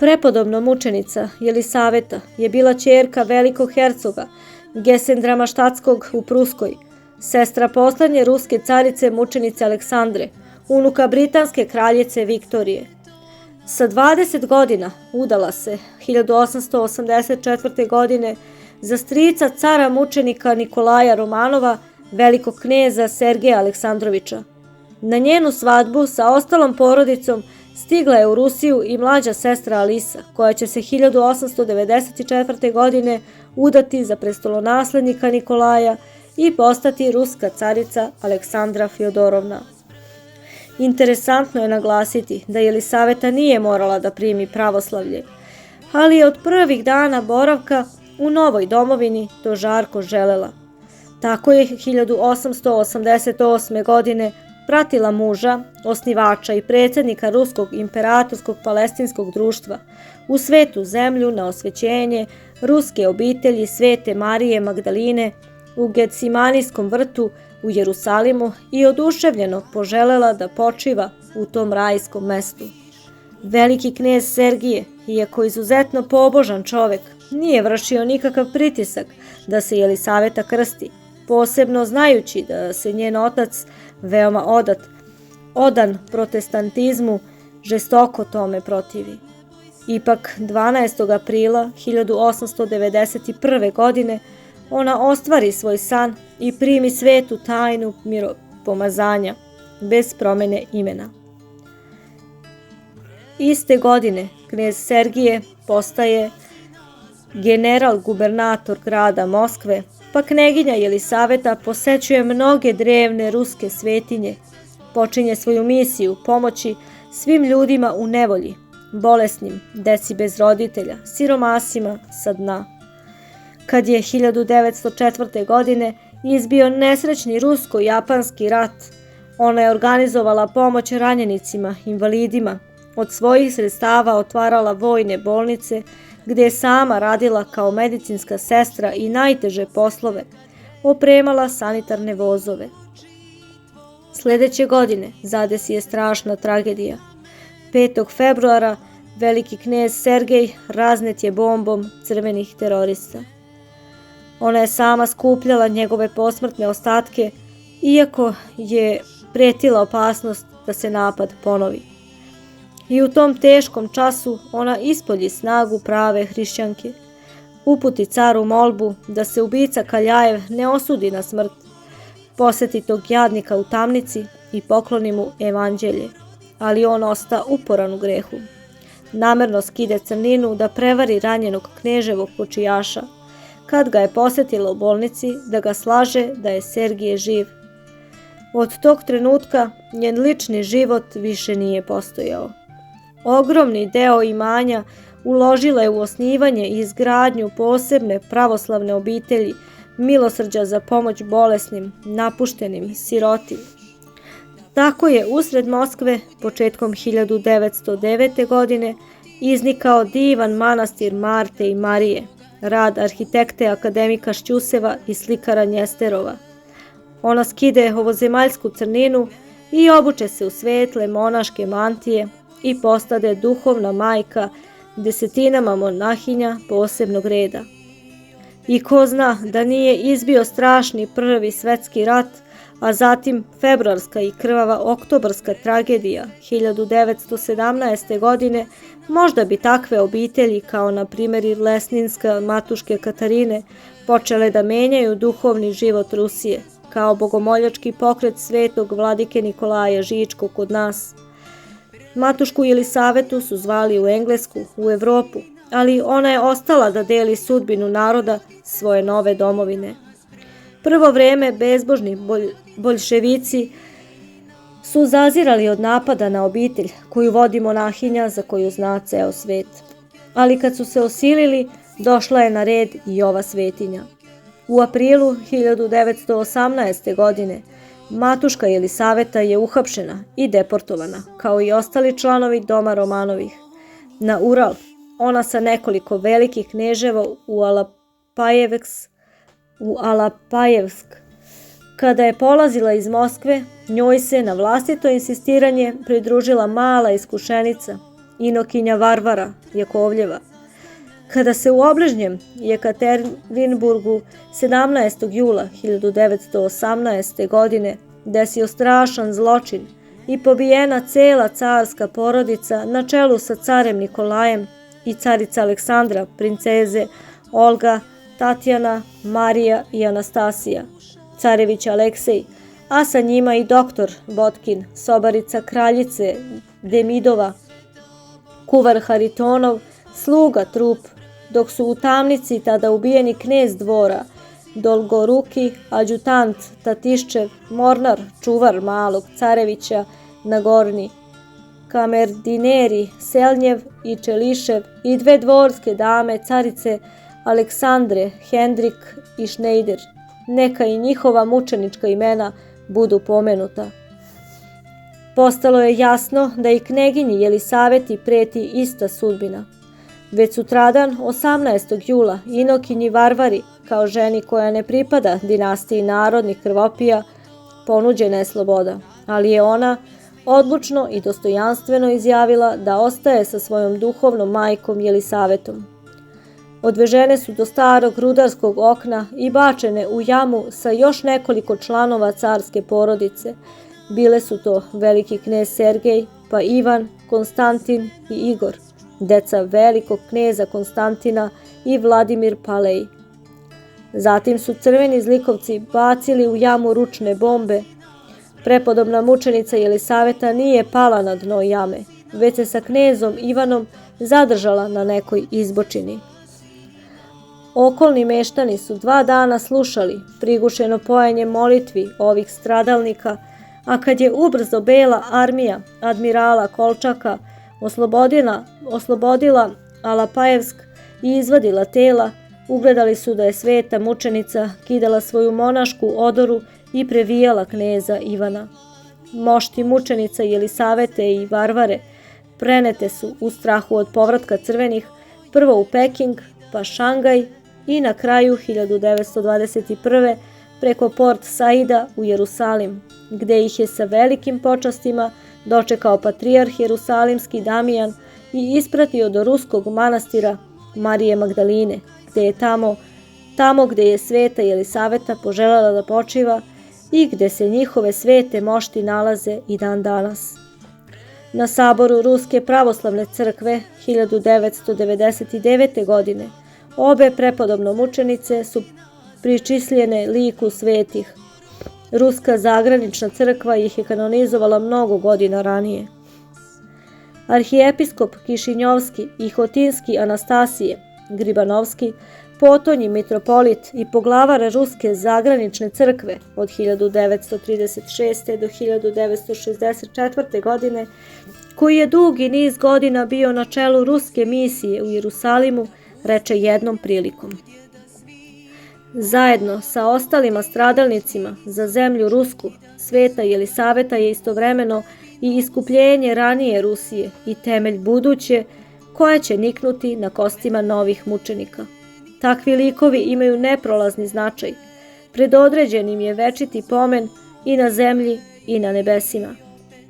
Prepodobno mučenica Jelisaveta je bila ćerka velikog hercoga Gesendramaštatskog u Pruskoj, sestra poslednje ruske carice mučenice Aleksandre, unuka britanske kraljice Viktorije. Sa 20 godina udala se 1884. godine za strica cara mučenika Nikolaja Romanova, velikog kneza Sergeja Aleksandrovića. Na njenu svadbu sa ostalom porodicom stigla je u Rusiju i mlađa sestra Alisa, koja će se 1894. godine udati za prestolonaslednika Nikolaja i postati ruska carica Aleksandra Fjodorovna. Interesantno je naglasiti da Jelisaveta nije morala da primi pravoslavlje, ali je od prvih dana boravka u novoj domovini to žarko želela. Tako je 1888. godine pratila muža, osnivača i predsjednika Ruskog imperatorskog palestinskog društva, u svetu zemlju na osvećenje ruske obitelji Svete Marije Magdaline u Getsemanijskom vrtu u Jerusalimu i oduševljeno poželela da počiva u tom rajskom mestu. Veliki knez Sergije, iako izuzetno pobožan čovek, nije vršio nikakav pritisak da se Jelisaveta krsti, posebno znajući da se njen otac veoma odan protestantizmu, žestoko tome protivi. Ipak 12. aprila 1891. godine ona ostvari svoj san i primi svetu tajnu miropomazanja bez promene imena. Iste godine knez Sergije postaje general-gubernator grada Moskve, pa kneginja Jelisaveta posećuje mnoge drevne ruske svetinje, počinje svoju misiju pomoći svim ljudima u nevolji, bolesnim, deci bez roditelja, siromasima sa dna. Kad je 1904. godine izbio nesrećni rusko-japanski rat, ona je organizovala pomoć ranjenicima, invalidima, od svojih sredstava otvarala vojne bolnice, gde je sama radila kao medicinska sestra i najteže poslove, opremala sanitarne vozove. Sledeće godine zadesi je strašna tragedija. 5. februara veliki knez Sergej raznet je bombom crvenih terorista. Ona je sama skupljala njegove posmrtne ostatke, iako je pretila opasnost da se napad ponovi. I u tom teškom času ona ispolji snagu prave hrišćanke, uputi caru molbu da se ubica Kaljajev ne osudi na smrt, poseti tog jadnika u tamnici i pokloni mu evanđelje, ali on osta uporan u grehu. Namerno skide crninu da prevari ranjenog kneževog kočijaša, kad ga je posetila u bolnici da ga slaže da je Sergije živ. Od tog trenutka njen lični život više nije postojao. Ogromni deo imanja uložila je u osnivanje i izgradnju posebne pravoslavne obitelji, milosrđa za pomoć bolesnim, napuštenim, siroti. Tako je usred Moskve početkom 1909. godine iznikao divan manastir Marte i Marije, rad arhitekte akademika Šćuseva i slikara Njesterova. Ona skide ovozemaljsku crninu i obuče se u svetle monaške mantije i postade duhovna majka desetinama monahinja posebnog reda. I ko zna da nije izbio strašni prvi svetski rat, a zatim februarska i krvava oktobarska tragedija 1917. godine, možda bi takve obitelji, kao na primjer i Lesninska matuške Katarine, počele da menjaju duhovni život Rusije, kao bogomoljački pokret svetog vladike Nikolaja Žičkog kod nas. Matušku Jelisavetu su zvali u Englesku, u Evropu, ali ona je ostala da deli sudbinu naroda svoje nove domovine. Prvo vreme bezbožni boljševici su zazirali od napada na obitelj koju vodi monahinja za koju zna ceo svet. Ali kad su se osilili, došla je na red i ova svetinja. U aprilu 1918. godine matuška Jelisaveta je uhapšena i deportovana, kao i ostali članovi doma Romanovih, na Ural. Ona sa nekoliko velikih kneževa u Alapajevsk. Kada je polazila iz Moskve, njoj se na vlastito insistiranje pridružila mala iskušenica inokinja Varvara Jakovljeva. Kada se u obližnjem Jekaterinburgu 17. jula 1918. godine desio strašan zločin i pobijena cela carska porodica na čelu sa carem Nikolajem i carica Aleksandra, princeze Olga, Tatjana, Marija i Anastasija, carević Aleksej, a sa njima i doktor Botkin, sobarica kraljice Demidova, kuvar Haritonov, sluga trup, dok su u tamnici tada ubijeni knez dvora, Dolgoruki, adjutant Tatiščev, mornar, čuvar malog carevića Nagorni, kamerdineri Selnjev i Čelišev i dve dvorske dame carice Aleksandre, Hendrik i Šnejder. Neka i njihova mučenička imena budu pomenuta. Postalo je jasno da i kneginji Jelisaveti preti ista sudbina. Već sutradan, 18. jula, inokinji Varvari, kao ženi koja ne pripada dinastiji narodnih krvopija, ponuđena je sloboda, ali je ona odlučno i dostojanstveno izjavila da ostaje sa svojom duhovnom majkom Jelisavetom. Odvežene su do starog rudarskog okna i bačene u jamu sa još nekoliko članova carske porodice. Bile su to veliki knez Sergej, pa Ivan, Konstantin i Igor, deca velikog kneza Konstantina i Vladimir Palej. Zatim su crveni zlikovci bacili u jamu ručne bombe. Prepodobna mučenica Jelisaveta nije pala na dno jame, već se sa knezom Ivanom zadržala na nekoj izbočini. Okolni meštani su 2 dana slušali prigušeno pojenje molitvi ovih stradalnika, a kad je ubrzo bela armija admirala Kolčaka oslobodila Alapajevsk i izvadila tela, ugledali su da je sveta mučenica kidala svoju monašku odoru i previjala kneza Ivana. Mošti mučenica Jelisavete i Varvare prenete su u strahu od povratka crvenih prvo u Peking, pa Šangaj i na kraju 1921. preko Port Saida u Jerusalim, gde ih je sa velikim počastima dočekao patrijarh Jerusalimski Damijan i ispratio do ruskog manastira Marije Magdaline, gde je tamo gde je sveta Jelisaveta poželjela da počiva i gde se njihove svete mošti nalaze i dan danas. Na saboru Ruske pravoslavne crkve 1999. godine obe prepodobno mučenice su pričisljene liku svetih. Ruska zagranična crkva ih je kanonizovala mnogo godina ranije. Arhijepiskop Kišinjovski i Hotinski Anastasije Gribanovski, potonji mitropolit i poglavar Ruske zagranične crkve od 1936. do 1964. godine, koji je dugi niz godina bio na čelu ruske misije u Jerusalimu, reče jednom prilikom: zajedno sa ostalima stradalnicima za zemlju Rusku, sveta Jelisaveta je istovremeno i iskupljenje ranije Rusije i temelj buduće koja će niknuti na kostima novih mučenika. Takvi likovi imaju neprolazni značaj. Predodređen im je večiti pomen i na zemlji i na nebesima.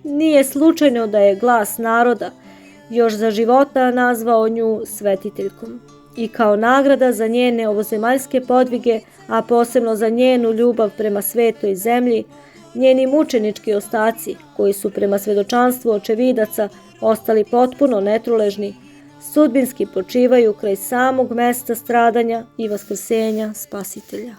Nije slučajno da je glas naroda još za života nazvao nju svetiteljkom. I kao nagrada za njene ovozemaljske podvige, a posebno za njenu ljubav prema svetoj zemlji, njeni mučenički ostaci, koji su prema svedočanstvu očevidaca ostali potpuno netruležni, sudbinski počivaju kraj samog mesta stradanja i vaskrsenja Spasitelja.